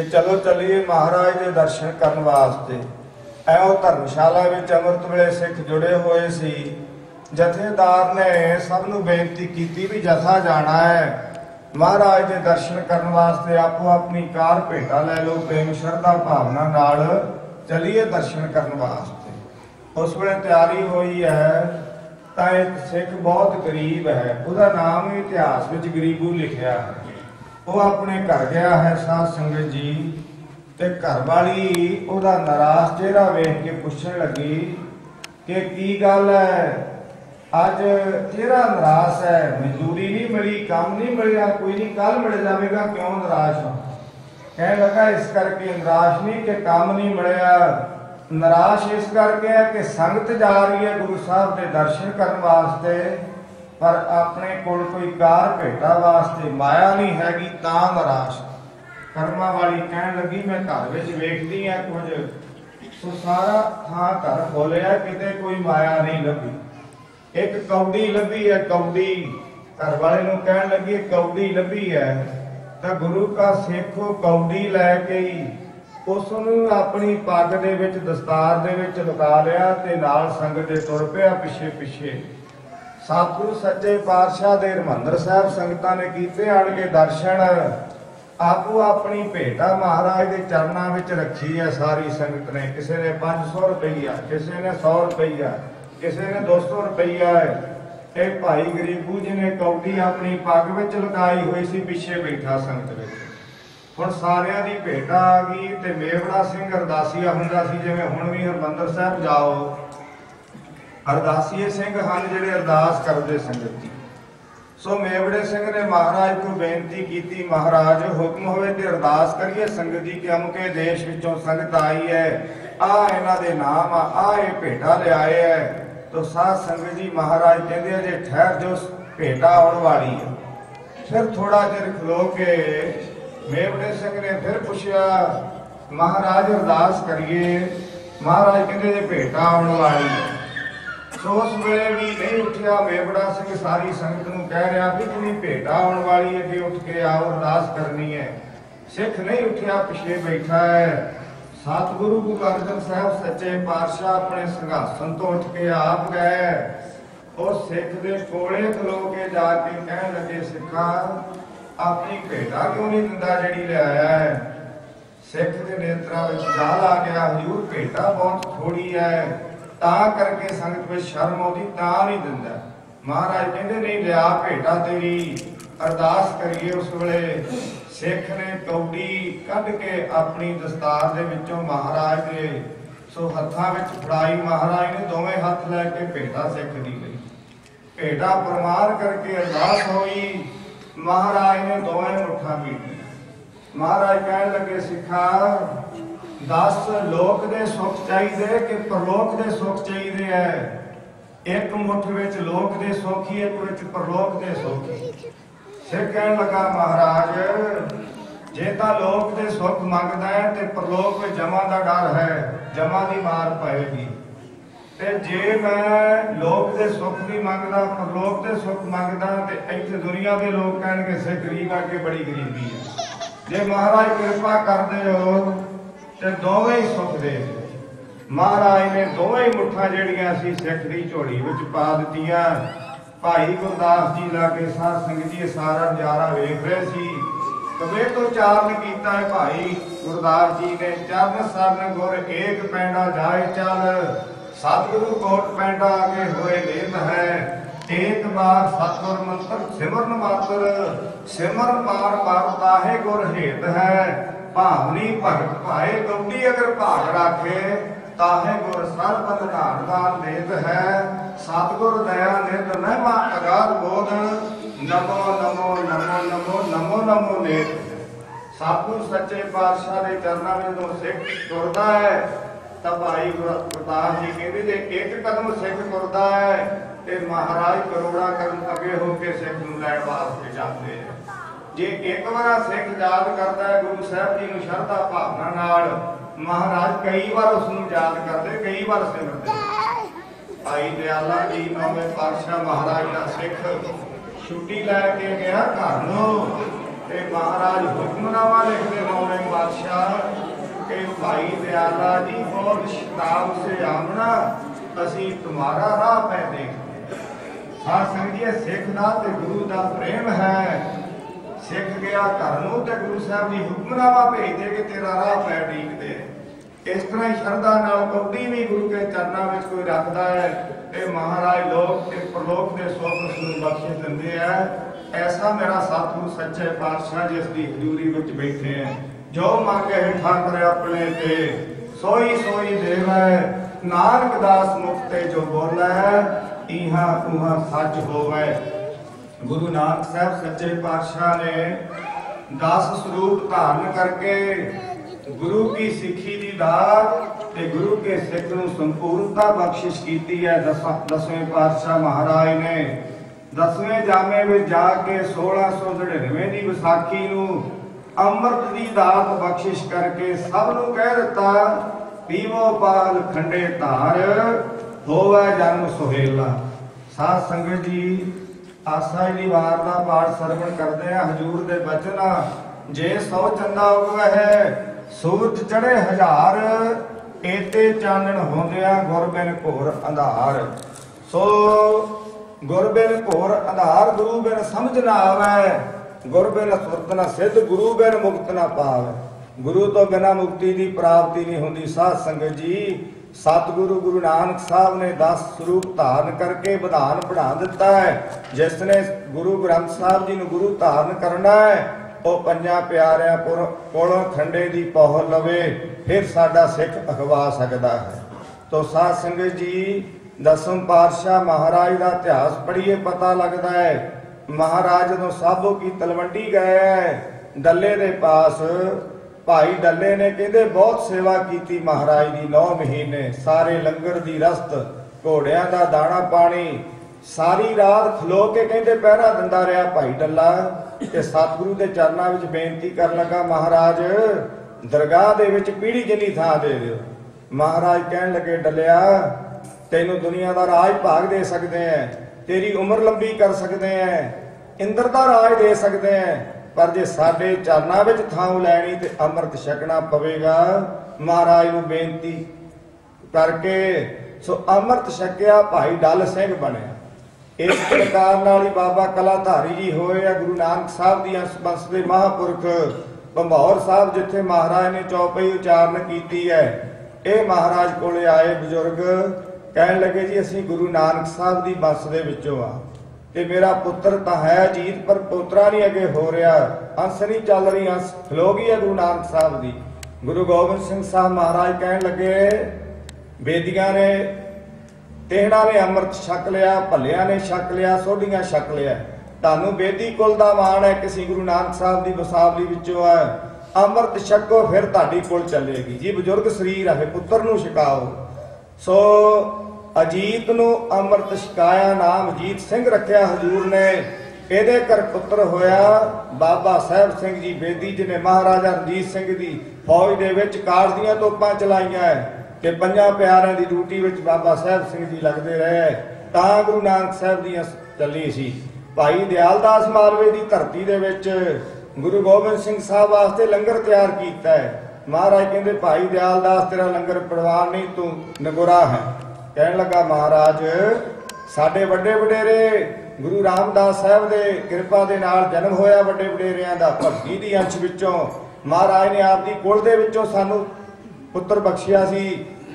चलो चलिए महाराज के दर्शन करने वास्ते। ऐओ धर्मशाला विच अमृत वेले सिख जुड़े हुए सी। जथेदार ने सबनूं बेनती की भी जथा जाना है महाराज के दर्शन करने वास्ते। आपो अपनी कार भेटा लै लो, प्रेम श्रद्धा भावना नाल चलिए दर्शन करने वास्ते। उस वेले तैयारी हुई है तो एक सिख बहुत गरीब है, उसका नाम भी इतिहास विच गरीबू लिखिया है। वो अपने घर गया है साध संगत जी, ते घर वाली ओदा नाराज चेहरा वेख के पूछण लगी कि की गल है, अज चेहरा नाराज है, मजदूरी नहीं मिली, काम नहीं मिला, कोई नहीं कल मिल जाएगा, क्यों नाराज हो? कह लगा इस करके नाराज नहीं कि काम नहीं मिलया, नाराज इस करके है कि संगत जा रही है गुरु साहब के दर्शन करने वास्ते, पर अपने कोल कोई कार भेटा वास्ते माया नहीं हैगी, तां नाराज। कर्मा वाली कहन लगी मैं घर विच वेखदी है कुछ, सो सारा थां घर खोलिया, किते कोई माया नहीं लभी। एक कौड़ी लभी है, कौड़ी। घर वाले नूं कहन लगी कौड़ी लभी है तो गुरु का सिखो कौड़ी लैके ही उसनूं अपनी पग दे विच दस्तार दे विच लुका लिया ते नाल संगत दे तुर पिया पिछे पिछे। सतगुरु सच्चे पातशाह दे हरमंदर साहिब संगतां ने कीते आण के दर्शन। आपो अपनी भेटा महाराज के चरणों विच रखी है सारी संगत ने। किसी ने 500 रुपया, किसी ने 100 रुपया, किसी ने 200 रुपया है। ये भाई गरीबू जी ने कौड़ी अपनी पग विच लुकाई हुई सी, पिछे बैठा संगत विच। हुण सारियां दी भेटा आ गई ते मेवड़ा सिंह अरदासीया हुंदा सी, जिवें हुण भी हरमंदर साहिब जाओ अरदासीए सिंह हैं जिहड़े अरदास करदे संगत दी। सो मेवड़े सिंह ने महाराज को बेनती की, महाराज हुक्म होवे ते अरदास करिए संगत दी कि अमुके देश विचों संगत आई है, आ इन्हां दे नाम आ ये भेटा लिआए है। तो साध संगत जी महाराज कहंदे जे ठहर जो, भेटा आउण वाली है। फिर थोड़ा चिर खलो के मेवड़े सिंह ने फिर पुछया महाराज अरदास करिए। महाराज कहंदे जे भेटा आउण वाली है। तो उस वेले भी नहीं उठिया मेवड़ा सिंह, सारी संगत नूं कह रहा भी तुम भेटा आने वाली है, कि उठ के आओ अरदास करनी है। सिख नहीं उठिया, पिछे बैठा है। सतगुरु गुरु अर्जन साहब सच्चे पातशाह अपने सिंघासन तो उठ के आप गए और सिख दे कोले खलो के जाके कहन लगे सिखा अपनी भेटा क्यों नहीं दिंदा जिहड़ी ले आया है। सिख दे नेत्रा विच जाल आ गया, हजूर भेटा बहुत थोड़ी है, तां करके संगत में शर्म आती, तां नहीं दिंदा। महाराज कहते नहीं लिया भेटा तेरी, अरदास करिए। उस वेले सिख ने कौड़ी कढ के अपनी दस्तार दे विचों महाराज दे सो हत्थां विच फड़ाई। महाराज ने दोवें हत्थ लैके भेटा सिख दी लई, भेटा प्रमाण करके अरदास होई। महाराज ने दोवें मुठ्ठां पीटी। महाराज कहन लगे सिखा 10 लोक दे सुख चाहिए कि परलोक दे सुख चाहिए है। एक मुठ विच लोक दे सुख ही, एक विच परलोक दे सुख। सिख कहन लगा महाराज जे तां लोक दे सुख मंगदा है ते परलोक में जमा दा डर है, जमा दी मार पएगी। ते जे मैं लोक दे सुख नहीं मंगदा, परलोक दे सुख मंगदा ते इत्थे दुनिया दे लोग कहणगे सिख गरीब आ के बड़ी गरीबी है। जे महाराज कृपा करदे हो ते दोवें ही सुख दे। महाराज ने दोवें ही मुठ्ठां जिहड़ियां सी सिख दी झोली विच पा दित्तियां। भाई गुरदास जी लागे साध संगत जी सारा नजारा वेख रहे सी। कबे तो चारण कीता है भाई गुरदास जी ने, चरण सरन गुर एक पैंडा जाए चल, सतगुरु कोट पैंडा आगे होए लेत है। एक बार सतगुर मंत्र सिमरन मात्र, सिमरन पार पार ताहे गुर हेत है। भावनी भगत भाए कौड़ी अगर भाग राखे, ताहे गुर सरबत धान दान देत है। सतगुर दया निध महिमा अगाध बोध, नमो नमो नमो नमो नमो नमो नेत। सतगुर सच्चे पातशाह के चरणों में जो सिख तुरदा है तो भाई गुरदास जी कहते जे एक कदम सिख तुरदा है ते महाराज करोड़ा कदम अगे होके सिख नूं लैण वास्ते जाते हैं। जे एक बार सिख याद करता है गुरु साहब जी नूं श्रद्धा भावना नाल, महाराज कई बार उसनूं याद करते, कई बार सिमरते। भाई दयाला जी नौवें पातशाह महाराज का सिख छुट्टी लैके गया घर नूं ਤੇ ਮਹਾਰਾਜ ਹੁਕਮਨਾਮਾ ਲਿਖਦੇ ਨੌਵੇਂ ਪਾਤਸ਼ਾਹ कि भाई दयाला जी और शताब से आमना असी तुम्हारा राह पे देखते। साध संगत जी सिख दा ते गुरु दा प्रेम है। सिख गया घर नूं ते गुरु साहब जी हुक्मनामा भेजदे कि तेरा राह पे देखते। इस तरह श्रद्धा नाल कौडी भी गुरु के चरणों में कोई रखता है ते महाराज लोग ते प्रलोक के सुख नूं बख्शिश दिंदे है। ऐसा मेरा सतगुरु सच्चे पातशाह जिस दी हजूरी विच बैठे हैं, जो मांगे ठाकुर अपने ते सोई सोई देवै। नानक दास मुक्ते जो बोलै इहा उहा सच होवै। गुरु नानक साहब सच्चे पातशाह ने 10 स्वरूप धारण करके गुरु की सिक्खी दी दात ते गुरु के सिख नूं संपूर्णता बख्शिश कीती है। 10वें पातशाह महाराज ने 10वें जामे में जाके 1699 दी विसाखी नूं अमृत की दात बख्शिश करके सब नूं कह दिता पीवो पाल खंडे धार होवे जन्म सुहेला। साध संगत जी आसा दी वार दा पाठ सरवण करदे आ। हजूर दे बचना जे 100 चंदा उगवे है सूरज चढ़े 1000 एते चानण होंदिया गुरबिन घोर अंधार। सो गुरबिन घोर अंधार गुरु बिन समझ ना आवे। गुर बिन सुरत न सिद्ध गुरु बिन मुक्त न पावे। गुरु तो बिना मुक्ति की प्राप्ति नहीं होती। साध संगत जी सतगुरु गुरु नानक साहब ने 10 स्वरूप धारण करके विधान पढ़ा दिता है। जिसने गुरु ग्रंथ साहब जी ने गुरु धारण करना है वो 5 प्यारिਆਂ कोलों खंडे की पौह लवे फिर साडा सिख अखवा सकता है। तो साध संगत जी 10वें पातशाह महाराज का इतिहास पढ़िए पता लगता है। महाराज जो साबो की तलवंडी गए डल्ले दे पास भाई डल्ले ने कहते बहुत सेवा की महाराज की 9 महीने सारे लंगर की रस्त घोड़िया का दाना पानी सारी रात खलो के कहते पहरा दिंदा रहा भाई डल्ला। ते सतगुरु के चरणों में बेनती कर लगा महाराज दरगाह दे विच पीढ़ी जिन्नी थां दे दिओ। महाराज कहन लगे डलिया तैनूं दुनिया का राज भाग दे सकते हैं, तेरी उम्र लंबी कर सकते हैं, इंद्र का राज दे सकते हैं, पर जे साडे चरनां विच थां लैनी ते अमृत छकना पवेगा। महाराज नूं बेनती करके सो अमृत छकिया भाई डल सिंह बनिया। इस प्रकार नाल ही बाबा कलाधारी जी होए आ। गुरु नानक साहब दी अंश दे महापुरख भंबौर साहब जिथे महाराज ने चौपाई उचारण की है, ये महाराज कोले आए बजुर्ग कहन लगे जी असीं गुरु नानक साहब दी बस दे विचों आ ते मेरा पुत्र तां है जीत पर पोतरा नहीं अगे हो रहा, अंस नहीं चल रही, अंस खलो गई है गुरु नानक साहब दी। गुरु गोबिंद सिंह साहब महाराज कहन लगे बेदियां ने तेहड़ा ने अमृत छक लिया, भलिया ने छक लिया, सोढियां छक लिया, तानू बेदी कुल दा मान है किसी गुरु नानक साहब दी वसावली विचों है, अमृत छको फिर ताड़ी कुल चलेगी जी। बजुर्ग शरीर है पुत्र नू छकाओ। सो अजीत नू अमृत छकाया, नाम अजीत सिंह रखिया हजूर ने। ਇਹਦੇ ਘਰ ਪੁੱਤਰ ਹੋਇਆ ਬਾਬਾ ਸਾਹਿਬ ਸਿੰਘ ਜੀ ਬੇਦੀ ਜੀ ਨੇ ਮਹਾਰਾਜਾ ਰਣਜੀਤ ਸਿੰਘ ਦੀ ਫੌਜ ਦੇ ਵਿੱਚ ਕਾਰਜ ਦੀਆਂ ਤੋਪਾਂ ਚਲਾਈਆਂ ਹੈ ਤੇ 5 ਪਿਆਰਿਆਂ ਦੀ ਡਿਊਟੀ ਵਿੱਚ ਬਾਬਾ ਸਾਹਿਬ ਸਿੰਘ ਜੀ ਲੱਗਦੇ ਰਹੇ ਤਾਂ ਗੁਰੂ ਨਾਨਕ ਸਾਹਿਬ ਦੀਆਂ ਚੱਲੀ ਸੀ। ਭਾਈ ਦਿਆਲਦਾਸ ਮਾਲਵੇ ਦੀ ਧਰਤੀ ਦੇ ਵਿੱਚ ਗੁਰੂ ਗੋਬਿੰਦ ਸਿੰਘ ਸਾਹਿਬ ਵਾਸਤੇ ਲੰਗਰ ਤਿਆਰ ਕੀਤਾ ਹੈ। महाराज कहते भाई दयालदास तेरा लंगर प्रवान नहीं तू नगोरा है। कहन लगा महाराज साडे वड्डे वडेरे गुरु रामदास साहब दे कृपा दे नाल जन्म होया वड्डे वडेरियां दा भक्ति दी अंश विचों महाराज ने आप दी कुल दे विचों सानू पुत्र बख्शिया सी।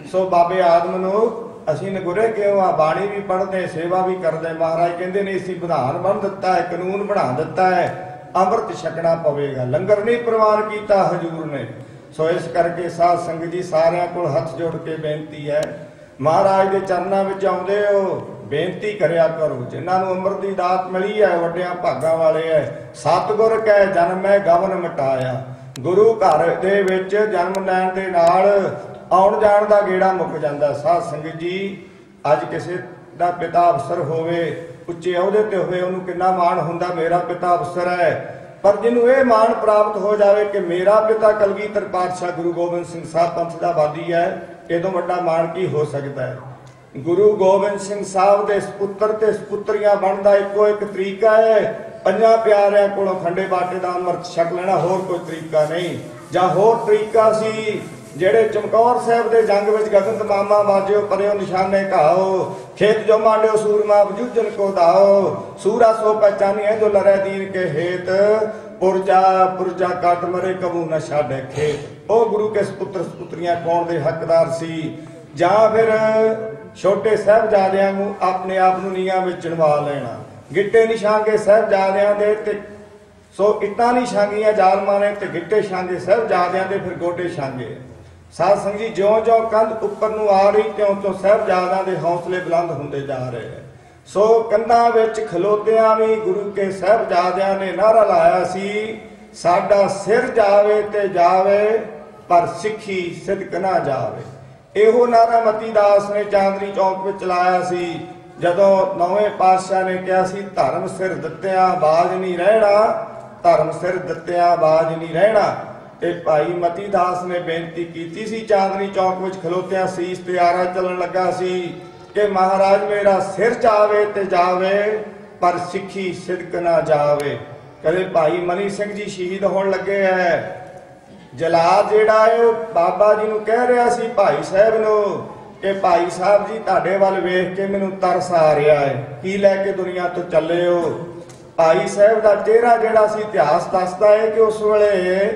सो बाबे आदम नू असीं नगोरे क्यों आ, बाणी भी पढ़दे सेवा भी करदे। महाराज कहंदे ने असीं विधान बन दिता है, कानून बना दिता है, अमृत छकना पवेगा, लंगर नहीं प्रवान किया हजूर ने। सो इस करके साध संगत जी सारिਆਂ ਕੋਲ हथ जोड़ के बेनती है महाराज के चरणों में आउंदे हो बेनती करिया करो जिन्हां नूं अमृत की दात मिली है वड्डियां भागां वाले है। सतगुर कै जन्म है गवन मिटाया, गुरु घर दे विच जन्म लैण दे नाल आउण जाण दा गेड़ा मुक जांदा। साध संगत जी अज किसी दा पिता अफसर होवे उच्चे अहुदे ते होवे उहनूं किन्ना माण हुंदा मेरा पिता अफसर है, पर जिन्हों यह मान प्राप्त हो जाए कि मेरा पिता कलगीधर पातशाह गुरु गोबिंद सिंह साहब पंथ का वादी है, इदों वड्डा मान की हो सकता है। गुरु गोबिंद सिंह साहब के सपुत्र ते सपुत्रियां बनने का इको एक तरीका है ਪੰਜਾਂ ਪਿਆਰਿਆਂ ਕੋਲੋਂ ਖੰਡੇ ਬਾਟੇ ਦਾ ਅੰਮ੍ਰਿਤ ਛਕ ਲੈਣਾ, ਹੋਰ ਕੋਈ ਤਰੀਕਾ ਨਹੀਂ। ਜਾਂ ਹੋਰ ਤਰੀਕਾ ਸੀ ਜਿਹੜੇ ਚਮਕੌਰ ਸਾਹਿਬ ਦੇ ਜੰਗ ਵਿੱਚ ਗਗਨ ਤਮਾਮਾ ਬਾਜਿਓ ਪਰਿਓ ਨਿਸ਼ਾਨੇ ਘਾਓ, ਖੇਤ ਜੋ ਮਾਂਡਿਓ ਸੂਰਮਾ ਵਜੂਜਨ ਕੋ ਦਾਓ, ਸੂਰਾ ਸੋ ਪਹਿਚਾਨੀਏ ਜੋ ਲੜੈ ਦੀਨ ਕੇ ਹੇਤ, ਪੁਰਜਾ ਪੁਰਜਾ ਕੱਟ ਮਰੇ ਕਬੂ ਨਾ ਛਾੜੇ ਖੇਤ। ਉਹ ਗੁਰੂ ਕੇ ਸਪੁੱਤਰ ਸਪੁੱਤਰੀਆਂ ਕੌਣ ਦੇ ਹੱਕਦਾਰ ਸੀ? ਜਾਂ ਫਿਰ ਛੋਟੇ ਸਾਹਿਬਜ਼ਾਦਿਆਂ ਨੂੰ ਆਪਣੇ ਆਪ ਨੂੰ ਨੀਹਾਂ ਵਿੱਚ ਚਿਣਵਾ ਲੈਣਾ। ਗਿੱਟੇ ਨਹੀਂ ਛਾਂਗੇ ਸਾਹਿਬਜ਼ਾਦਿਆਂ ਦੇ ਤੇ ਸੋ ਇੱਟਾਂ ਨਹੀਂ ਛਾਂਗੀਆਂ ਜ਼ਾਲਮਾਂ ਨੇ, ਤੇ ਗਿੱਟੇ ਛਾਂਗੇ ਸਾਹਿਬਜ਼ਾਦਿਆਂ ਦੇ ਫਿਰ ਗੋਡੇ ਛਾਂਗੇ। ਸਾਧ ਸੰਗਤ ਜੀ, ਜਿਉਂ-ਜਿਉਂ ਕੰਧ ਉੱਪਰ ਨੂੰ ਆ ਰਹੀ ਤਿਉਂ-ਤਿਉਂ ਸਾਹਿਬਜ਼ਾਦਿਆਂ ਦੇ ਹੌਸਲੇ ਬੁਲੰਦ ਹੁੰਦੇ ਜਾ ਰਹੇ। ਸੋ ਕੰਧਾਂ ਵਿੱਚ ਖਲੋਤਿਆਂ ਵੀ ਗੁਰੂ ਕੇ ਸਾਹਿਬਜ਼ਾਦਿਆਂ ਨੇ ਨਾਰਾ ਲਾਇਆ ਸੀ, ਸਾਡਾ ਸਿਰ ਜਾਵੇ ਤੇ ਜਾਵੇ ਪਰ ਸਿੱਖੀ ਸਿਦਕ ਨਾ ਜਾਵੇ। ਇਹੋ ਨਾਰਾ ਮਤੀ ਦਾਸ ਨੇ ਚਾਂਦਨੀ ਚੌਕ ਵਿੱਚ ਲਾਇਆ ਸੀ ਜਦੋਂ 9ਵੇਂ ਪਾਤਸ਼ਾਹ ਨੇ ਕਿਹਾ ਸੀ, ਧਰਮ ਸਿਰ ਦਿੱਤਿਆਂ ਬਾਜ ਨਹੀਂ ਰਹਿਣਾ, ਧਰਮ ਸਿਰ ਦਿੱਤਿਆਂ ਬਾਜ ਨਹੀਂ ਰਹਿਣਾ। ਤੇ ਭਾਈ ਮਤੀ ਦਾਸ ਨੇ ਬੇਨਤੀ ਕੀਤੀ ਸੀ ਚਾਂਦਨੀ ਚੌਕ ਵਿੱਚ ਖਲੋਤਿਆਂ, ਸੀਸ ਤੇ ਆਰਾ ਚੱਲਣ ਲੱਗਾ ਸੀ ਕਿ ਮਹਾਰਾਜ ਮੇਰਾ ਸਿਰ ਜਾਵੇ ਤੇ ਜਾਵੇ ਪਰ ਸਿੱਖੀ ਸਿਦਕ ਨਾ ਜਾਵੇ। ਕਦੇ ਭਾਈ ਮਨੀ ਸਿੰਘ ਜੀ ਸ਼ਹੀਦ ਹੋਣ ਲੱਗੇ ਹੈ। ਜਲਾਦ ਜਿਹੜਾ ਹੈ ਉਹ ਬਾਬਾ ਜੀ ਨੂੰ ਕਹਿ ਰਿਹਾ ਸੀ ਭਾਈ ਸਾਹਿਬ ਨੂੰ ਕਿ ਭਾਈ ਸਾਹਿਬ ਜੀ ਤੁਹਾਡੇ ਵੱਲ ਵੇਖ ਕੇ ਮੈਨੂੰ ਤਰਸ ਆ ਰਿਹਾ ਹੈ, ਕੀ ਲੈ ਕੇ ਦੁਨੀਆ ਤੋਂ ਚੱਲੇ ਹੋ? ਭਾਈ ਸਾਹਿਬ ਦਾ ਚਿਹਰਾ ਜਿਹੜਾ ਸੀ ਇਤਿਹਾਸ ਦੱਸਦਾ ਹੈ ਕਿ ਉਸ ਵੇਲੇ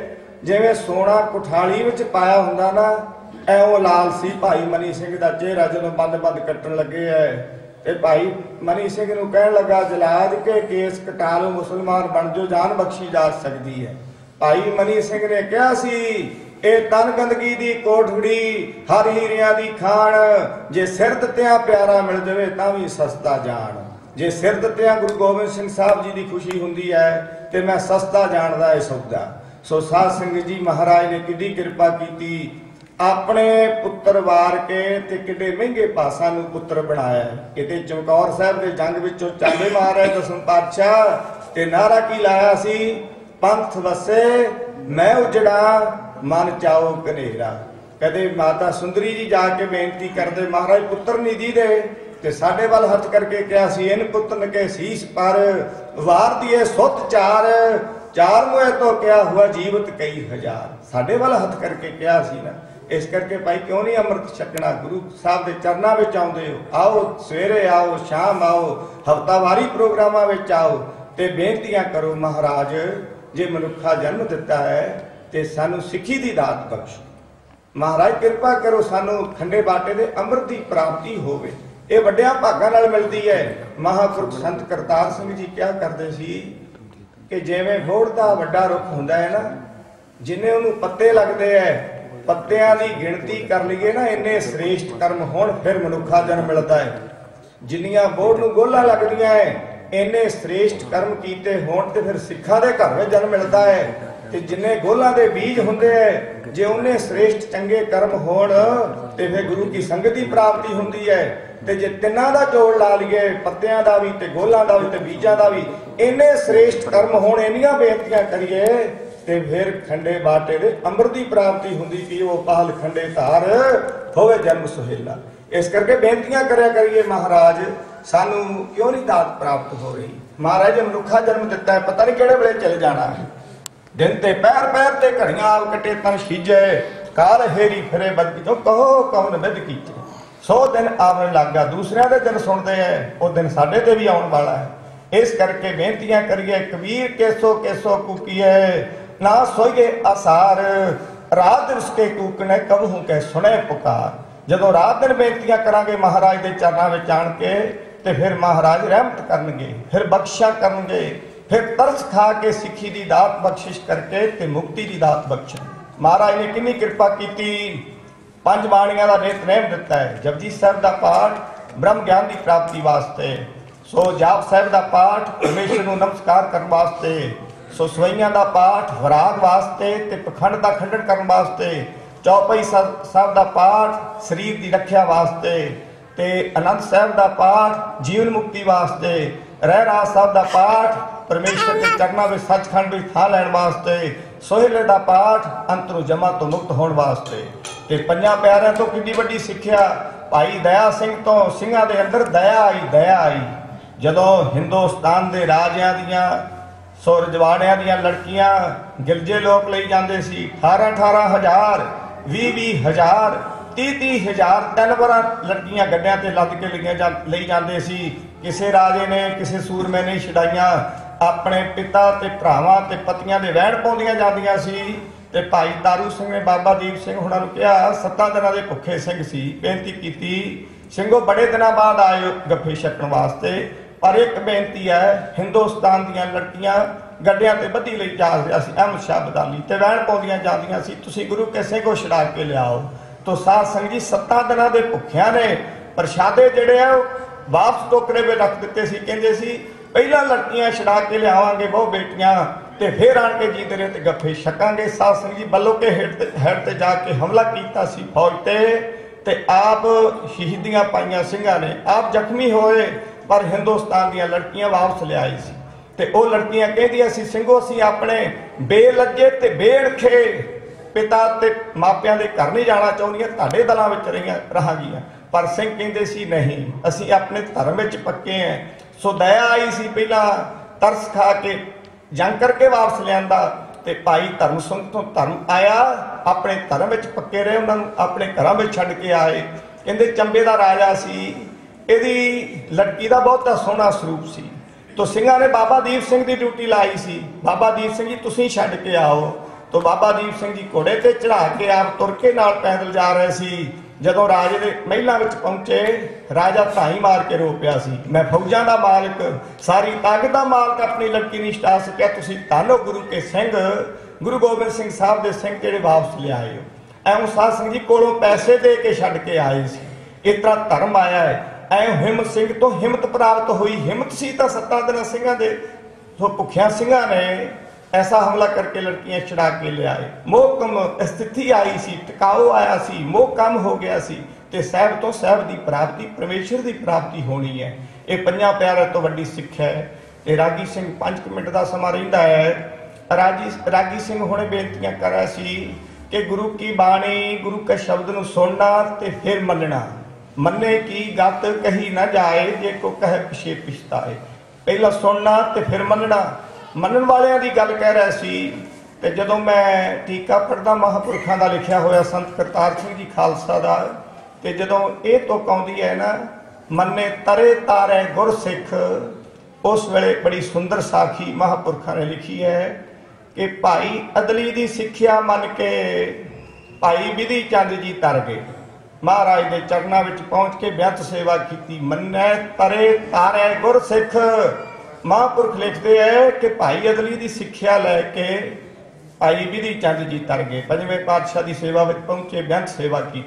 ਜਿਵੇਂ ਸੋਨਾ ਕੁਠਾਲੀ ਵਿੱਚ ਪਾਇਆ ਹੁੰਦਾ ਨਾ, ਐਉਂ ਲਾਲ ਸੀ ਭਾਈ ਮਨੀ ਸਿੰਘ ਦਾ ਚਿਹਰਾ ਜਦੋਂ ਬੰਦ ਕੱਟਣ ਲੱਗੇ ਹੈ। ਤੇ ਭਾਈ ਮਨੀ ਸਿੰਘ ਨੂੰ ਕਹਿਣ ਲੱਗਾ, ਜਲਾਦ ਕੇ ਕੇਸ ਕਟਾ ਲਓ, ਮੁਸਲਮਾਨ ਬਣ ਜੋ, ਜਾਨ ਬਖਸ਼ੀ ਜਾ ਸਕਦੀ ਹੈ। ਭਾਈ ਮਨੀ ਸਿੰਘ ਨੇ ਕਿਹਾ ਸੀ, ਇਹ ਤਨ ਗੰਦਗੀ ਦੀ ਕੋਠੜੀ, ਹਰ ਹੀਰਿਆਂ ਦੀ ਖਾਣ, ਜੇ ਸਿਰ ਦਿੱਤਿਆਂ ਪਿਆਰਾ ਮਿਲ ਜਾਵੇ ਤਾਂ ਵੀ ਸਸਤਾ ਜਾਣ। ਜੇ ਸਿਰ ਦਿੱਤਿਆਂ ਗੁਰੂ ਗੋਬਿੰਦ ਸਿੰਘ ਸਾਹਿਬ ਜੀ ਦੀ ਖੁਸ਼ੀ ਹੁੰਦੀ ਹੈ ਤੇ ਮੈਂ ਸਸਤਾ ਜਾਣਦਾ ਇਹ ਸੌਦਾ। ਸੋ ਸਾਧ ਸੰਗਤ ਜੀ, ਮਹਾਰਾਜ ਨੇ ਕਿੱਡੀ ਕਿਰਪਾ ਕੀਤੀ, ਆਪਣੇ ਪੁੱਤਰ ਵਾਰ ਕੇ ਤੇ ਕਿੱਡੇ ਮਹਿੰਗੇ ਪਾਸਾਂ ਨੂੰ ਪੁੱਤਰ ਬਣਾਇਆ। ਕਿਤੇ ਚਮਕੌਰ ਸਾਹਿਬ ਦੇ ਜੰਗ ਵਿੱਚੋਂ ਚਾਲੇ ਮਾਰ ਰਹੇ ਦਸਮ ਪਾਤਸ਼ਾਹ ਤੇ ਨਾਰਾ ਕੀ ਲਾਇਆ ਸੀ, ਪੰਥ ਵਸੇ ਮੈਂ ਉਜੜਾ ਮਨ ਚਾਓ ਕਨੇਰਾ। ਕਦੇ ਮਾਤਾ ਸੁੰਦਰੀ ਜੀ ਜਾ ਕੇ ਬੇਨਤੀ ਕਰਦੇ, ਮਹਾਰਾਜ ਪੁੱਤਰ ਨਹੀਂ ਦੀਦੇ, ਤੇ ਸਾਡੇ ਵੱਲ ਹੱਥ ਕਰਕੇ ਕਿਹਾ ਸੀ, ਇਨ ਪੁੱਤਨ ਕੇ ਸੀਸ ਪਰ ਵਾਰ ਦੀਏ ਸੁੱਤ ਚਾਰ, ਚਾਰ ਮੋਏ ਤੋਂ ਕਿਹਾ ਹੁਆ ਜੀਵਤ ਕਈ ਹਜ਼ਾਰ। ਸਾਡੇ ਵੱਲ ਹੱਥ ਕਰਕੇ ਕਿਹਾ ਸੀ ਨਾ। ਇਸ ਕਰਕੇ ਭਾਈ ਕਿਉਂ ਨਹੀਂ ਅੰਮ੍ਰਿਤ ਛਕਣਾ? ਗੁਰੂ ਸਾਹਿਬ ਦੇ ਚਰਨਾਂ ਵਿੱਚ ਆਉਂਦੇ ਹੋ, ਆਓ ਸਵੇਰੇ ਆਓ, ਸ਼ਾਮ ਆਓ, ਹਫ਼ਤਾਵਾਰੀ ਪ੍ਰੋਗਰਾਮਾਂ ਵਿੱਚ ਆਓ ਤੇ ਬੇਨਤੀਆਂ ਕਰੋ, ਮਹਾਰਾਜ ਜੇ ਮਨੁੱਖਾ ਜਨਮ ਦਿੱਤਾ ਹੈ ਤੇ ਸਾਨੂੰ ਸਿੱਖੀ ਦੀ ਦਾਤ ਬਖਸ਼ੋ। ਮਹਾਰਾਜ ਕਿਰਪਾ ਕਰੋ ਸਾਨੂੰ ਖੰਡੇ ਬਾਟੇ ਦੇ ਅੰਮ੍ਰਿਤ ਦੀ ਪ੍ਰਾਪਤੀ ਹੋਵੇ। ਇਹ ਵੱਡਿਆਂ ਭਾਗਾਂ ਨਾਲ ਮਿਲਦੀ ਹੈ। ਮਹਾਂਪੁਰਖ ਸੰਤ ਕਰਤਾਰ ਸਿੰਘ ਜੀ ਕਿਹਾ ਕਰਦੇ ਸੀ ਕਿ ਜਿਵੇਂ ਬੋਹੜ ਦਾ ਵੱਡਾ ਰੁੱਖ ਹੁੰਦਾ ਹੈ ਨਾ, ਜਿੰਨੇ ਉਹਨੂੰ ਪੱਤੇ ਲੱਗਦੇ ਹੈ, ਪੱਤਿਆਂ ਦੀ ਗਿਣਤੀ ਕਰ ਲਈਏ ਨਾ, ਇੰਨੇ ਸ੍ਰੇਸ਼ਟ ਕਰਮ ਹੋਣ ਫਿਰ ਮਨੁੱਖਾ ਜਨਮ ਮਿਲਦਾ ਹੈ। ਜਿੰਨੀਆਂ ਬੋਹੜ ਨੂੰ ਗੋਲਾਂ ਲੱਗਦੀਆਂ ਹੈ, ਇੰਨੇ ਸ੍ਰੇਸ਼ਟ ਕਰਮ ਕੀਤੇ ਹੋਣ ਤੇ ਫਿਰ ਸਿੱਖਾਂ ਦੇ ਘਰ ਵਿੱਚ ਜਨਮ ਮਿਲਦਾ ਹੈ। ਤੇ ਜਿੰਨੇ ਗੋਲਾਂ ਦੇ ਬੀਜ ਹੁੰਦੇ ਹੈ, ਜੇ ਉਹਨੇ ਸ੍ਰੇਸ਼ਟ ਚੰਗੇ ਕਰਮ ਹੋਣ ਤੇ ਫਿਰ ਗੁਰੂ ਕੀ ਸੰਗਤ ਦੀ ਪ੍ਰਾਪਤੀ ਹੁੰਦੀ ਹੈ। ਤੇ ਜੇ ਤਿੰਨਾਂ ਦਾ ਜੋੜ ਲਾ ਲਈਏ, ਪੱਤਿਆਂ ਦਾ ਵੀ ਤੇ ਗੋਲਾਂ ਦਾ ਵੀ ਤੇ ਬੀਜਾਂ ਦਾ ਵੀ, ਇੰਨੇ ਸ੍ਰੇਸ਼ਟ ਕਰਮ ਹੋਣ, ਇੰਨੀਆਂ ਬੇਨਤੀਆਂ ਕਰੀਏ ਤੇ ਫਿਰ ਖੰਡੇ ਬਾਟੇ ਦੇ ਅੰਮ੍ਰਿਤ ਦੀ ਪ੍ਰਾਪਤੀ ਹੁੰਦੀ ਕਿ ਉਹ ਪਾਲ ਖੰਡੇ ਧਾਰ ਹੋਵੇ ਜਨਮ ਸੁਹੇਲਾ। ਇਸ ਕਰਕੇ ਬੇਨਤੀਆਂ ਕਰਿਆ ਕਰੀਏ, ਮਹਾਰਾਜ ਸਾਨੂੰ ਕਿਉਂ ਨਹੀਂ ਦਾਤ ਪ੍ਰਾਪਤ ਹੋ ਰਹੀ? ਮਹਾਰਾਜ ਨੇ ਮਨੁੱਖਾ ਜਨਮ ਦਿੱਤਾ ਹੈ, ਪਤਾ ਨਹੀਂ ਕਿਹੜੇ ਵੇਲੇ ਚਲੇ ਜਾਣਾ ਹੈ। ਦਿਨ ਤੇ ਪੈਰ ਤੇ ਘੜੀਆਂ ਆਪ ਕਟੇ ਤਨ ਛੀਜੇ, ਕਾਲ ਹੇਰੀ ਫਿਰੇ ਬਦ ਜੋ ਕਹੋ ਕੌਣ ਵਿਦ ਕੀਤੇ। 100 ਦਿਨ ਆਵਣ ਲੱਗਾ, ਦੂਸਰਿਆਂ ਦੇ ਦਿਨ ਸੁਣਦੇ ਹੈ, ਉਹ ਦਿਨ ਸਾਡੇ ਤੇ ਵੀ ਆਉਣ ਵਾਲਾ ਹੈ। ਇਸ ਕਰਕੇ ਬੇਨਤੀਆਂ ਕਰੀਏ, ਕਬੀਰ ਕੇਸੋ ਕੇਸੋ ਕੂਕੀਏ, ਨਾ ਸੋਈਏ ਆਸਾਰ, ਰਾਤ ਦਿਨ ਉਸਕੇ ਕੂਕਣੇ ਕਬਹੂ ਕੇ ਸੁਣੇ ਪੁਕਾਰ। ਜਦੋਂ ਰਾਤ ਦਿਨ ਬੇਨਤੀਆਂ ਕਰਾਂਗੇ ਮਹਾਰਾਜ ਦੇ ਚਰਨਾਂ ਵਿੱਚ ਆਣ ਕੇ ਤੇ ਫਿਰ ਮਹਾਰਾਜ ਰਹਿਮਤ ਕਰਨਗੇ, ਫਿਰ ਬਖਸ਼ਿਆ ਕਰਨਗੇ, ਫਿਰ ਤਰਸ ਖਾ ਕੇ ਸਿੱਖੀ ਦੀ ਦਾਤ ਬਖਸ਼ਿਸ਼ ਕਰਕੇ ਤੇ ਮੁਕਤੀ ਦੀ ਦਾਤ ਬਖਸ਼ਣ। ਮਹਾਰਾਜ ਨੇ ਕਿੰਨੀ ਕਿਰਪਾ ਕੀਤੀ, 5 ਬਾਣੀਆਂ ਦਾ ਨਿਤਨੇਮ ਦਿੱਤਾ ਹੈ। ਜਪਜੀ ਸਾਹਿਬ ਦਾ ਪਾਠ ਬ੍ਰਹਮ ਗਿਆਨ ਦੀ ਪ੍ਰਾਪਤੀ ਵਾਸਤੇ, ਸੋ ਜਾਪ ਸਾਹਿਬ ਦਾ ਪਾਠ ਪਰਮੇਸ਼ਰ ਨੂੰ ਨਮਸਕਾਰ ਕਰਨ ਵਾਸਤੇ, ਸੋ ਸਵਈਆਂ ਦਾ ਪਾਠ ਵਿਰਾਗ ਵਾਸਤੇ ਤੇ ਪਖੰਡ ਦਾ ਖੰਡਨ ਕਰਨ ਵਾਸਤੇ, ਚੌਪਈ ਸਾਹਿਬ ਦਾ ਪਾਠ ਸਰੀਰ ਦੀ ਰੱਖਿਆ ਵਾਸਤੇ, ਤੇ ਅਨੰਦ ਸਾਹਿਬ ਦਾ ਪਾਠ ਜੀਵਨ ਮੁਕਤੀ ਵਾਸਤੇ, ਰਹਿਰਾਸ ਸਾਹਿਬ ਦਾ ਪਾਠ ਪਰਮੇਸ਼ਰ ਦੇ ਚਰਨਾਂ ਵਿੱਚ ਸੱਚਖੰਡ ਵਿੱਚ ਥਾਂ ਲੈਣ ਵਾਸਤੇ, ਸੋਹਿਲੇ ਦਾ ਪਾਠ ਅੰਤਰੋਂ ਜਮਾ ਤੋਂ ਮੁਕਤ ਹੋਣ ਵਾਸਤੇ। ਤੇ ਪੰਜਾਂ ਪਿਆਰਿਆਂ ਤੋਂ ਕਿੰਨੀ ਵੱਡੀ ਸਿੱਖਿਆ, ਭਾਈ ਦਇਆ ਸਿੰਘ ਤੋਂ ਸਿੰਘਾਂ ਦੇ ਅੰਦਰ ਦਇਆ ਆਈ। ਜਦੋਂ ਹਿੰਦੁਸਤਾਨ ਦੇ ਰਾਜਿਆਂ ਦੀਆਂ सो रजवाड़ियां दियां लड़कियां गिलजे लोग लई जांदे सी 18-18 हज़ार 20-20 हज़ार 30-30 हज़ार 3 बार लड़कियां गड्डियां ते लद के लई जांदे सी। किसे राजे ने किसे सूरमे ने छड़ाइयां अपने पिता ते भरावां ते पतियां दे वहण पाउंदियां जांदियां सी। ते भाई तारू सिंह ने बाबा दीप सिंह हुणां नूं कहा 7 दिनां दे भुखे सिंह सी बेनती कीती ਸਿੰਘੋ बड़े दिनों बाद आए गफ्फे छकण वास्ते पर एक बेनती है हिंदुस्तान दियां लड़कियां गड्डियां ते बधी लई जा रहा सी अहमद शाह अब्दाली ते वहण पाउंदियां जांदियां सी तुसीं गुरु के सिंह को छड़ा के लियाओ। तो साध संगत जी 7 दिनों के भुखियां ने प्रशादे जिहड़े आ वापस टोकरे में रख दिते सी। कहंदे सी पहला लड़कियां छड़ा के लियावांगे बहु बेटियां ते फिर आण के जीते रहे ते गफ्फे छकांगे। साध संगत जी बल्लो के हेठ ते जाके हमला कीता सी फौज ते आप शहीदियां पाइयां सिंघां ने आप जख्मी होए पर हिंदुस्तान दियां लड़कियां वापस लियाई सी। ते ओह लड़कियां कहदियां सी ਸਿੰਘੋ ਅਸੀਂ अपने बेलज्जे ते बेअणखे पिता ते मापियां दे घर नहीं जाना चाहुंदियां तुहाडे दलां विच रहांगीआं। पर ਸਿੰਘ कहंदे सी नहीं ਅਸੀਂ अपने धर्म विच पक्के हैं। सो दया आई सी पहला तरस खा के जंग करके वापस लियांदा ते भाई धर्म सिंह तो धर्म आया अपने धर्म विच पक्के रहे उन्होंने अपने घरों में छड्ड के आए। कहंदे चंबे दा राजा सी इहदी लड़की दा बहुता सोहना स्वरूप सी। तो ਸਿੰਘਾਂ ने बाबा दीप सिंह की ड्यूटी लाई सी बाबा दीप सिंह जी तुसीं छड्ड के आओ। तो बाबा दीप सिंह जी घोड़े ते चढ़ा के आप तुर के नाल पैदल जा रहे सी। जदों राजे दे महिलां विच पहुंचे राजा धाई मार के रो पिया सी मैं फौजां दा मालिक सारी ताकत दा मालिक अपनी लड़की नहीं छड़ा सकिया तुसीं धन हो गुरु के सिंह गुरु गोबिंद सिंह साहब दे सिंह जिहड़े वापस ले आए हो। ऐं साध संगत जी कोलों पैसे दे के छड्ड के आए सी। इस तरह धर्म आया है ऐं हिम्मत सिंह तो हिम्मत प्राप्त हुई। हिम्मत सी तां 7 दिन ਸਿੰਘਾਂ दे सो भुखिया ਸਿੰਘਾਂ ने ऐसा हमला करके लड़कियां चढ़ा के ले आए। मोहकम स्थिति आई सी टिकाऊ आया सी मोह कम हो गया सी ते साहब तो साहब की प्राप्ति परमेश्वर की प्राप्ति होनी है। ये 5 प्यारे तो वड्डी सिक्ख्या है। ते रागी सिंह 5 मिनट का समा रहिंदा है। रागी सिंह हुणे बेनतियां कर रहा सी कि गुरु की बाणी गुरु के शब्द नूं सुनना ते फिर मनना मन्ने की गत कही ना जाए जे को कहे पिछे पछताए। पहला सुनना ते फिर मनना मनन वालियां दी गल कह रहा सी। ते जदों मैं टीका पढ़दा महापुरखां दा लिखिया होया संत करतार सिंह जी खालसा दा ते जदों ये तुक आउंदी है ना मन्ने तरे तारे गुर सिख उस वेले बड़ी सुंदर साखी महापुरखां ने लिखी है कि भाई अदली दी सिक्ख्या मन के भाई विधि चंद जी तर गए महाराज के चरणों में पहुंच के बेअंत सेवा की मन्ने तरे तारे गुर सिख। महापुरख लिखते हैं कि भाई अदली की सिक्ख्या लैके भाई विधि चंद जी तर गए 5वें पातशाह की सेवा में पहुंचे बेअंत सेवा की।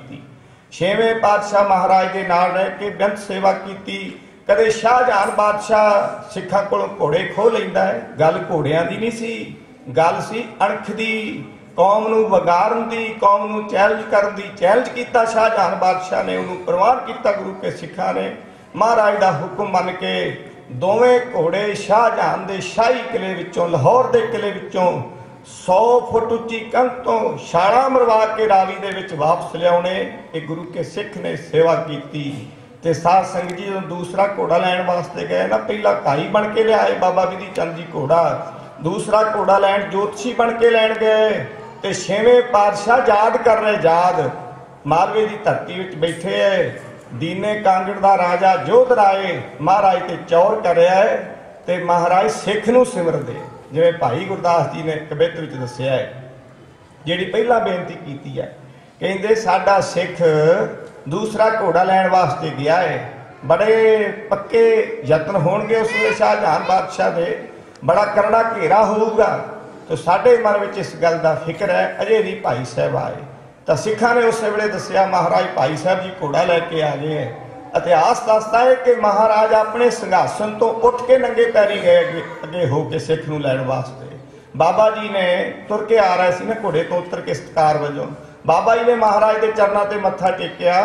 6वें पातशाह महाराज के नाल रह के बेअंत सेवा की। कदे शाहजहान बादशाह सिखा कोलों घोड़े खो लैंदा है गल घोड़ियां दी नहीं सी गल सी अणख दी कौम नूं वगारन दी कौम नूं चैलेंज करन दी। चैलेंज किया शाहजहान बादशाह ने उन्होंने प्रवान किया गुरु के सिखा ने महाराज का हुक्म मन के दोवें घोड़े शाहजहान के शाही किले विचों लाहौर के किले विचों 100 फुट उच्ची कंध तो छाला मरवा के रावी दे विच वापस लियाने। ये गुरु के सिख ने सेवा की। ते साध संगत जी जो दूसरा घोड़ा लैण वास्ते गए ना पहला काई बन के लियाए बाबा विधि चंद जी घोड़ा दूसरा घोड़ा लैण ज्योतिषी बन के लैण गए। ते 6वें पातशाह याद कर रहे याद मालवे की धरती विच बैठे है दीने कांगड़ का राजा जोध राय महाराज ते चौर कर रहा है ते महाराज सिख नूं सिमरदे जिवें भाई गुरदास जी ने कवित विच दस्सिया है। जिहड़ी पहला बेनती की है कहंदे साडा सिख दूसरा घोड़ा लैण वास्ते गया है बड़े पक्के यत्न होणगे उस वेले शाहजहान बादशाह दे बड़ा करड़ा घेरा होऊगा। तो साडे मन में इस गल का फिक्र है अजे नहीं भाई साहब आए। तो सिखा ने उस वेले दसिया महाराज भाई साहब जी घोड़ा लैके आ गए हैं। इतिहास दसदा है कि महाराज अपने सिंघासन तो उठ के नंगे पैरी गए अगे हो के सिख नूं लैण वास्ते। बाबा जी ने तुर के आ रहे सी ना घोड़े तो उतर के सत्कार वजों बाबा जी ने महाराज के चरणों ते मत्था टेकिया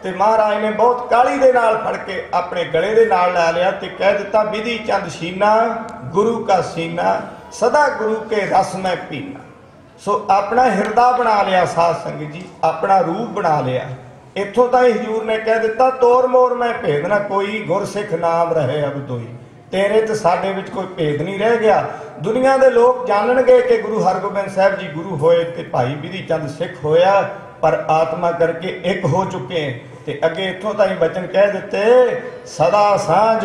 ते महाराज ने बहुत काली दे नाल फड़ के अपने गले दे नाल ला लिया ते कह दिता विधि चंद शीना गुरु का सीना सदा गुरु के रस में पीना। सो अपना हिरदा बना लिया साध संगत जी अपना रूप बना लिया। इत्थों ताईं हजूर ने कह दिता तोर मोर में भेद ना कोई गुर सिख नाम रहे अब दोई। तेरे ते साडे विच कोई भेद नहीं रह गया। दुनिया के लोग जानणगे कि गुरु हरगोबिंद साहब जी गुरु होए ते भाई बिधि चंद सिख होया, पर आत्मा करके एक हो चुके हैं। ते अगे इत्थों ताईं बचन कह दिते, सदा सांझ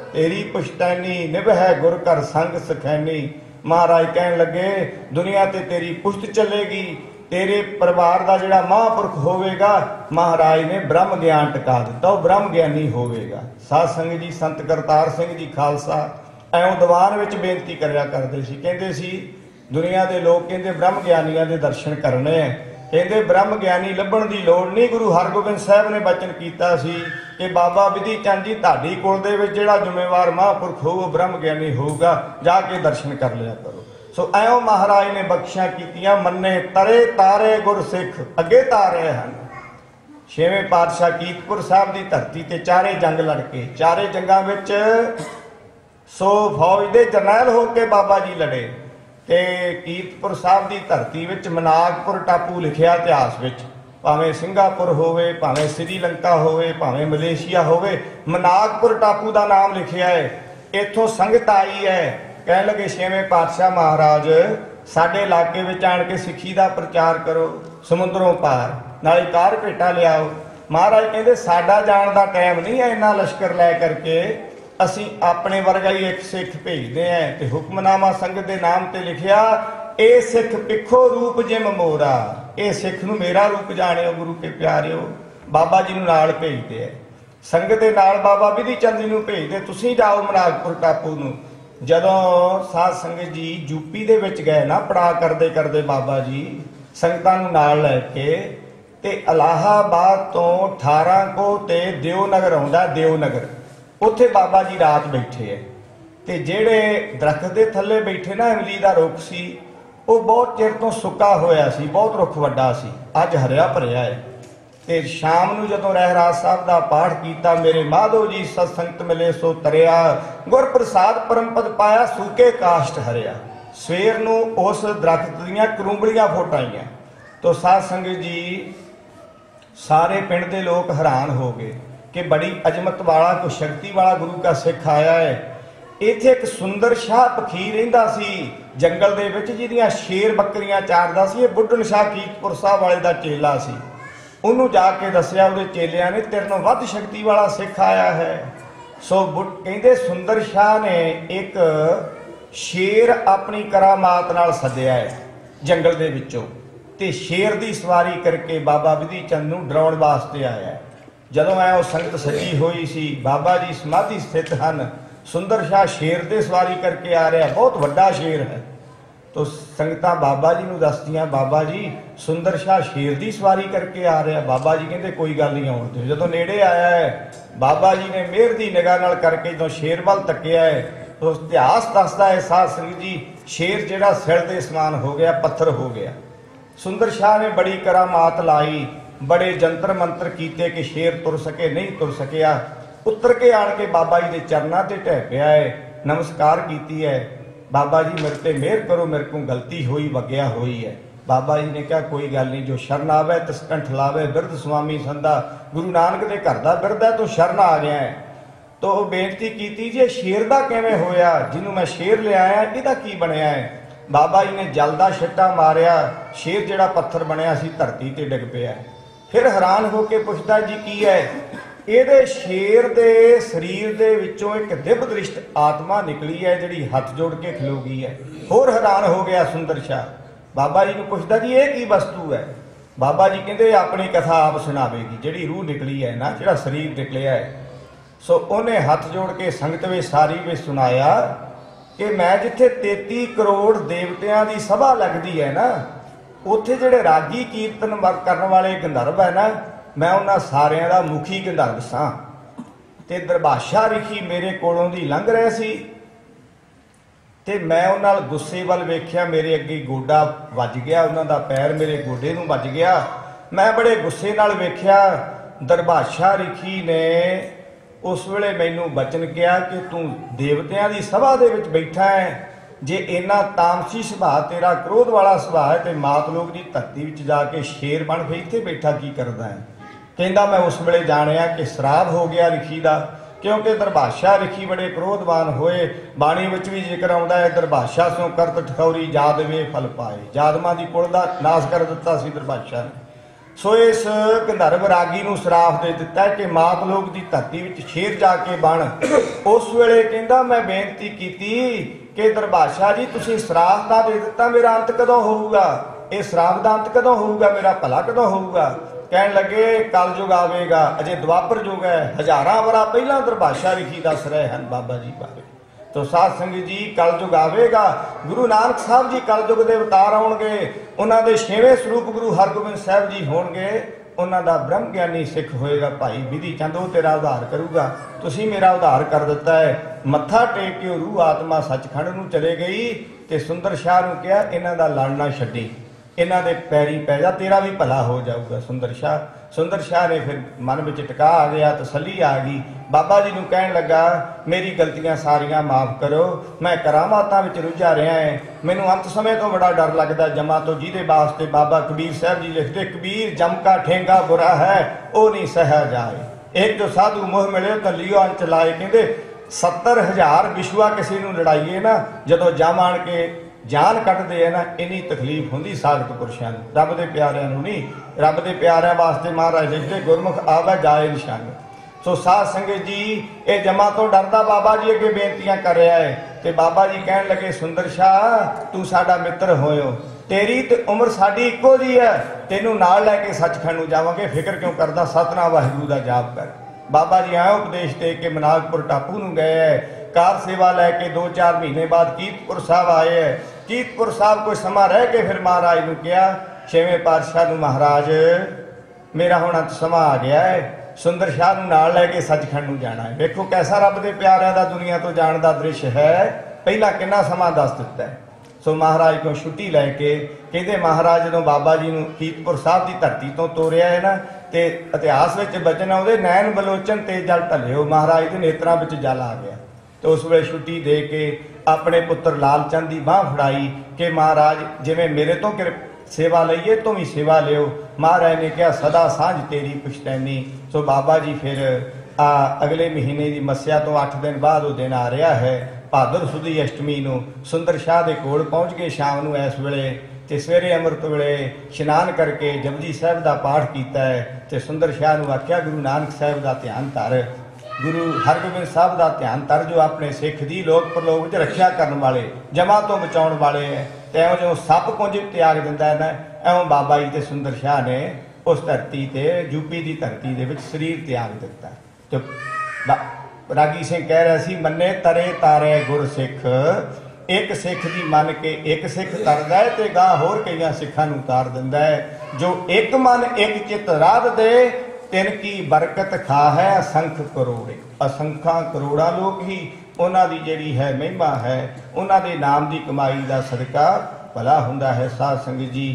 तेरी पुश्तैनी निभै गुर कर संग सखैनी। महाराज कहन लगे दुनिया ते तेरी पुश्त चलेगी, तेरे परिवार का जिहड़ा महापुरख होवेगा महाराज ने ब्रह्म ज्ञान टिका दिता, वह ब्रह्म ज्ञानी होवेगा। साध संगत जी संत करतार सिंह जी खालसा ऐं दीवान विच बेनती करिया करदे सी, कहंदे सी दुनिया के लोग कहंदे ब्रह्म ज्ञानियों के दर्शन करने हैं, कहंदे ब्रह्म ज्ञानी लभण की लोड़ नहीं। गुरु हरगोबिंद साहब ने बचन कीता सी कि बाबा बिधि चंद जी तुहाडी कुल दे विच जिहड़ा जिम्मेवार महापुरख होऊ वह ब्रह्म ज्ञानी होऊगा, जाके दर्शन कर लिया करो। सो ऐं महाराज ने बख्शियां कीतियां, मन्ने तरे तारे गुर सिख अगे तारे हैं। छेवें पातशाह कीरतपुर साहब की धरती ते चारे जंग लड़के, चारे जंगां विच सो फौज दे जरनैल होके बाबा जी लड़े। ते कीरतपुर साहब की धरती विच मनागपुर टापू लिखिया इतिहास विच, भावें सिंगापुर होवे, भावें श्रीलंका होवे, भावें मलेशिया होवे, मनागपुर टापू का नाम लिखिया है। इत्थों संगत आई है, कह लगे छेवें पातशाह महाराज साडे इलाके विच आण के सिੱਖੀ का प्रचार करो, समुद्रों पार नाले कार भेटा लियाओ। महाराज कहते साडा जाण का टाइम नहीं है, इन्ना लश्कर लै करके असी अपने वर्गा ही एक सिख भेजते हैं। तो हुक्मनामा संगत के नाम ते लिखिया, ए सिख पिखो रूप जिम मोरा, ए सिख नूं मेरा रूप जाणिओ गुरु के प्यारिओ। बाबा जी नूं नाल भेजते हैं, संगत दे नाल बाबा बिधि चंद जी नूं भेजते, तुसीं जाओ मनागपुर टापू नूं। जदों साध संगत जी यूपी दे विच गए ना पड़ा करदे करदे बाबा जी संगतां नूं नाल लैके ते इलाहाबाद तो 18 को ते देवनगर आउंदा, देवनगर उत्थे बाबा जी रात बैठे है। ते जेड़े दरख्त दे थल्ले बैठे ना इमली दा रुख सी, वो बहुत चिर तो सुक्का होया सी, बहुत रुख वड्डा सी, अज हरिया भरिया है। ते शाम नूं जदों रहराज साहब का पाठ किया, मेरे माधो जी सत्संगत मिले सो तरिया, गुर प्रसाद परम पद पाया सूके काष्ट हरिया। सवेर नूं उस दरख्त दीयां करूंबलियां फुट आईयां। तो साध संगत जी सारे पिंड दे लोग हैरान हो गए कि बड़ी अजमत वाला कोई शक्ति वाला गुरु का सिख आया है। इत्थे एक सुंदर शाह फकीर रहिंदा सी जंगल दे विच, जिहदियां शेर बकरियां चारदा सी। ये बुढ़न शाह कीरतपुर साहब वाले दा चेला सी। उन्होंने जाके दसिया उहदे चेलियां ने तेरे नालों वध शक्ति वाला सिख आया है। सो कहंदे सुंदर शाह ने एक शेर अपनी करामात नाल सद्दिया है जंगल दे विचों, ते शेर की सवारी करके बाबा बिधि चंद नूं डराउण वास्ते आया है। जदों मैं संगत सजी हुई सी, बाबा जी समाधि स्थित हैं, सुंदर शाह शेर ते सवारी करके आ रहा, बहुत वड्डा शेर है। तो संगतां बाबा जी नूं दसदियां, बाबा जी सुंदर शाह शेर की सवारी करके आ रहा। बाबा जी कहते कोई गल नहीं आउण दिओ। जदों नेड़े आया है, बाबा जी ने मेहर की निगाह नाल करके जो शेर वल तकिया है, तो इतिहास दसदा है साध संगत जी, शेर जिहड़ा सिर दे समान हो गया, पत्थर हो गया। सुंदर शाह ने बड़ी करामात लाई, बड़े जंतर मंत्र कीते कि शेर तुर सके, नहीं तुर सकिया। उतर के आण के बाबा जी के चरणों ते ढह पिया है, नमस्कार कीती है। बाबा जी मेरे ते मेहर करो, मेरे को गलती हुई, वग्या हुई है। बाबा जी ने कहा कोई गल नहीं, जो शरण आवे तिस कंठ लावे, बिरध स्वामी संधा। गुरु नानक के घर का बिरध है, तो शरण आ गया है। तो बेनती की जे शेर का किवें होया, जिन्हों मैं शेर लिया इहदा की बनया है। बाबा जी ने जल का छट्टा मारिया, शेर जिहड़ा पत्थर बनया सी धरती ते डिग पिया। फिर हैरान होके पुछदा जी की है, ਇਹਦੇ शेर के शरीर के विचों एक दिव्य दृष्ट आत्मा निकली है जिहड़ी हथ जोड़ के खलोगी है। होर हैरान हो गया सुंदर शाह, बाबा जी को पुछदा जी ये की वस्तु है। बाबा जी कहते अपनी कथा आप सुनावेगी, जिहड़ी रूह निकली है ना, जिहड़ा शरीर निकलिया है। सो उन्हें हथ जोड़ के संगत में सारी में सुनाया कि मैं जिथे 33 करोड़ देवतियां की सभा लगती है ना, उत्थे जिहड़े रागी कीर्तन करने वाले गंधर्व है ना, मैं उन्हां सारियां दा मुखी गंधर्व सां। ते दरबाशा रिखी मेरे कोलों दी लंघ रहे सी, ते मैं उन्हां नाल गुस्से वल वेख्या, मेरे अगे गोडा वज गया, उन्हां दा पैर मेरे गोडे नूं वज गया। मैं बड़े गुस्से नाल वेख्या। दरबाशा रिखी ने उस वेले मैनूं बचन किया कि तू देवतियां दी सभा दे विच बैठा है, जे इन्ना तामसी सुभाਅ तेरा, क्रोध वाला सुभाਅ है, तो मात लोग की धरती विच जाके शेर बन के इत्थे बैठा की करदा है। कहता मैं उस वेले जानिया कि शराब हो गया रिखी का, क्योंकि दरभाषा रिखी बड़े क्रोधवान होए। बाणी विच भी जिक्र आउंदा है, दरभाषा सो करत ठौरी जादवे फल पाए। जादमा दी कुल दा नाश कर दिता सी दरभाषा ने। सो इस गंधर्व रागी नूं श्राप दे दिता है कि मात लोक दी धरती विच शेर जाके बण। उस वेले कहंदा मैं बेनती कीती कि दरभाषा जी तुसीं श्राप तां दे दिता, मेरा अंत कदों होऊगा? ये श्राप दा अंत कदों होऊगा? मेरा भला कदों होऊगा? कहन लगे कल युग आवेगा, अजे द्वापर युग है, हजारां वरा पहला दरभाषा लिखी दस रहे हैं बाबा जी बारे। तो साध संगत जी कल युग आवेगा, गुरु नानक साहब जी कल युग के अवतार आउणगे, उन्हां दे 6वें स्वरूप गुरु हरगोबिंद साहब जी होणगे, उन्हां दा ब्रह्म ज्ञानी सिख होएगा भाई विधि चंद, वो तेरा उद्धार करूगा। तुसीं मेरा उद्धार कर दिता है। मत्था टेक के रूह आत्मा सचखंड नूं चले गई ते सुंदर शाह नूं कहा इन्हां दा लड़ना छड्डी, इन्हां दे पैरी पै जा, तेरा भी भला हो जाऊगा। सुंदर शाह ने फिर मन में टिका आ गया, तसली आ गई। बाबा जी नूं कहण लगा मेरी गलतियां सारियां माफ़ करो, मैं करामातां विच रुझा रहा है, मैनूं अंत समय तो बड़ा डर लगदा जमा तो, जिहदे वास्ते बाबा कबीर साहब जी लिखते कबीर जम का ठेंगा बुरा है वो नहीं सहा जाए। एक जो साधु मोह मिले तो लियो अंच लाए। कहंदे 70,000 विश्वा किसी नूं लड़ाईए ना, जदों जम आण के जान कटते हैं ना, इन्नी तकलीफ होंगी साधक पुरुषों को, रब के प्यारिਆਂ ਨੂੰ नहीं। रब के प्यारिਆਂ वास्ते महाराज लिखते गुरमुख आवे जाए निशान। सो साध संगत जी ये जमा तो डरदा बाबा जी अगे बेनतियां कर रहा है। तो बाबा जी कहन लगे सुंदर शाह तू साडा मित्र होयो, तेरी ते उम्र साडी इक्को जी है, तेनू नाल लैके सचखंड नूं जावांगे, फिक्र क्यों करदा, सतनाम वाहिगुरू दा जाप कर। बाबा जी आए उपदेश दे के मनागपुर टापू नूं गए है, कार सेवा लैके 2-4 महीने बाद कीरतपुर साहब आए है। कीरतपुर साहब कोई समा रह के फिर महाराज नूं कहा 6वें पातशाह नूं महाराज मेरा हुण अंत समा आ गया है, सुंदर शाह नूं नाल लैके सचखंड नूं जाना है। वेखो कैसा रब दे प्यारिਆਂ दा दुनिया तो जाण दा दृश्य है, पहला किन्ना समा दस दिता है। सो महाराज को छुट्टी लैके कहते महाराज जो बाबा जी नूं कीरतपुर साहब की धरती तो तोरिया है ना, तो इतिहास में बचन आउंदे नैन बलोचन ते जल ढलिओ, महाराज के नेत्रां विच जल आ गया। तो उस वे छुट्टी दे के अपने पुत्र लाल चंद की बांह फड़ाई कि महाराज जिवें मेरे तो सेवा लईए तो भी सेवा लियो। महाराज ने कहा सदा सांझ तेरी पुश्तैनी। सो बाबा जी फिर अगले महीने की मस्या तो 8 दिन बाद वो दिन आ रहा है, भादर सुदी अष्टमी नूं सुंदर शाह के कोल पहुँच गए शाम नूं इस वेले। तो सवेरे अमृत वेले इशनान करके जपजी साहब का पाठ किया है। तो सुंदर शाह नूं आख्या गुरु नानक साहब का ध्यान धर, गुरु हरगोबिंद साहब का ध्यान धर, जो अपने सिख की लोक प्रलोक विच रक्षा करने वाले जमा तो बचाने वाले है। तो एवं जो सप कुंज त्याग दिंदा है ना, एवं बाबा जी ते सुंदर शाह ने उस धरती ते यूपी की धरती दे विच शरीर त्याग दिता। तो रागी सिंह कह रहा सी मन्ने तरे तारे गुर सिख, एक सिख की मन के एक सिख तरदा है तो गां होर कई सिखां नूं उतार दिंदा है। जो एक मन एक चित राध दे तिन की बरकत खा है असंख करोड़े। असंख्या करोड़ा लोग ही उन्हां दी जिहड़ी है महिमा है, उन्हां दे नाम की कमाई का सदका भला हुंदा है। साध संगत जी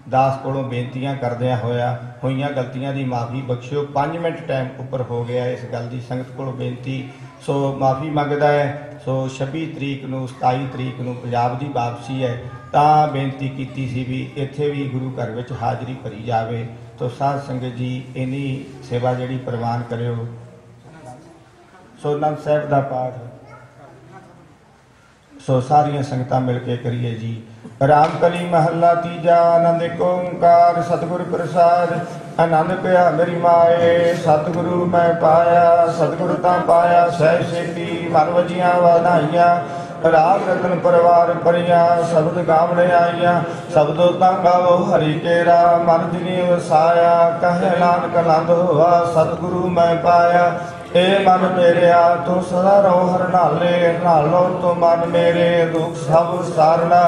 दास कोलों बेनतियां करदियां होइयां गलतियां की माफ़ी बख्शियो। 5 मिनट टाइम उपर हो गया इस गल की संगत कोलों बेनती, सो माफ़ी मंगदा है। सो 26 तरीक नूं 27 तरीक नूं पंजाब की वापसी है, तां बेनती कीती सी भी इत्थे भी गुरु घर विच हाज़री भरी जावे। तो साध संगत जी इन्नी सेवा जिहड़ी प्रवान करियो। सो आनंद साहब का पाठ सो सारिया संगतां मिल के करिए जी। राम कली महला तीजा आनंद एक ओंकार सतगुर प्रसाद आनंद पिया मेरी माए। सतगुरु मैं पाया सतगुरु तां पाया सह सेती मन वजियां वाधाइयां। राग रतन परिवार परिया शब्द गावने आईया। शब्दों तां गावो हरि केरा मन दिनी वसाया। कहे नानक आनंद होआ सतगुरु मैं पाया। ए मन मेरे तू सदा रहो हर नाले नालो तो मन मेरे दुख सब सारना।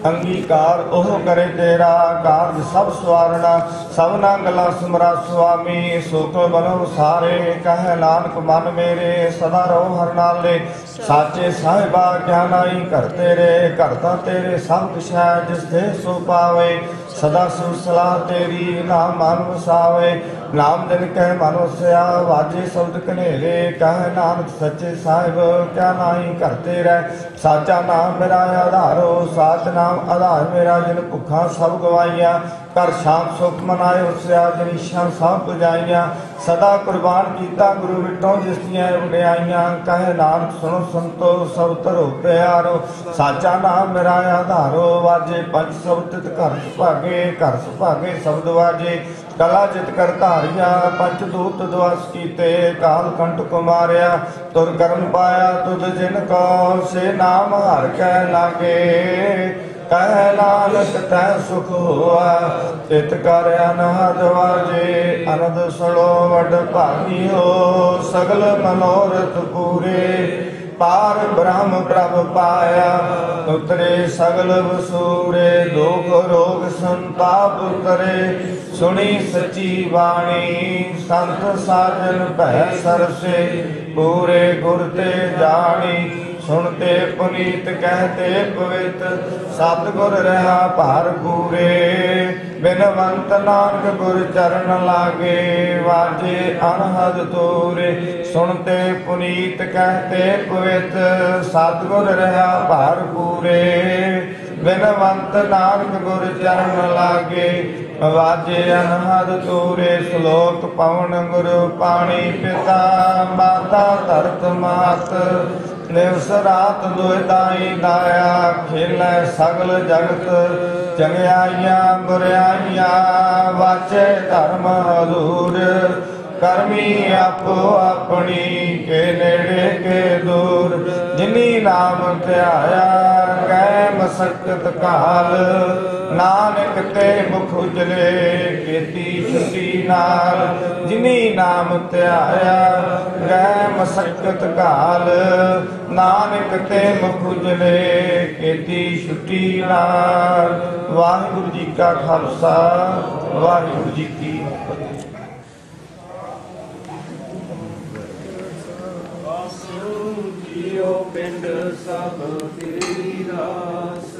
अंगीकार ओह करे तेरा कारज सब सवारना। सबना गला सुमरा स्वामी सुख बनो सारे। कह नानक मन मेरे सदा रहो हर नाले। साचे साहिबा क्या नाई कर तेरे करता तेरे सब कुछ है जिस दे सो पावे। सदा सुर सलाह तेरी नाम मन वसावे। नाम दिन कह मन वसया वाजे शब्द कनेरे। कह नानक सच्चे साहिब क्या नाई करते रह। साचा नाम मेरा आधारो साच नाम आधार मेरा जिन भुखा सब गवाइया। कर शांत सुख मनाए उसया जनीशां सब बुझाइयां सदा कुर्बान कीता गुरु विटों जिसदियां वडियाइयां कहे नानक सुनो संतो सब धरो प्यारो साचा नाम मेरा आधारो वाजे पंच शब्द घर सुभागे शब्द वाजे कला जित कर धारिया पंच दूत द्वास कीते काल कंठ कुमारिया तुर कर्म पाया तुझ जिन को से नाम हर कै लागे कह नानक तै सुख हुआ चित कर अनहद वाजे अनद सुनो वड भागियो सगल मनोरथ पूरे पार ब्रह्म प्रभ पाया उतरे सगल वसूरे दुख रोग संताप उतरे सुनी सची वाणी संत साजन भै सरसे पूरे गुर ते जानी सुनते पुनीत कहते पवित्र सतगुर रहा भार पूरे बिनवंत नानक गुर चरण लागे वाजे अनहद तोरे सुनते पुनीत कहते पवित्र सतगुर रहा भार पूरे बिनवंत नानक गुर चरण लागे वाजे अनहद तोरे श्लोक पवन गुरु पाणी पिता माता धरत मात निवस रात दुहिताई दाया खेल सगल जगत चंगियाइया बुराइया वाचे धर्म हजूर करमी आपो अपनी के नेड़े के दूर जिनी नाम ध्याया गए मसकत काल नानक ते मुख उजले खेती छुटी नाल जिनी नाम ध्याया गए मसकत काल नानक ते मुख उजले खेती छुटी नाल। वाहिगुरु जी का खालसा वाहिगुरु जी की फतेह। पिंड सब तेरी रास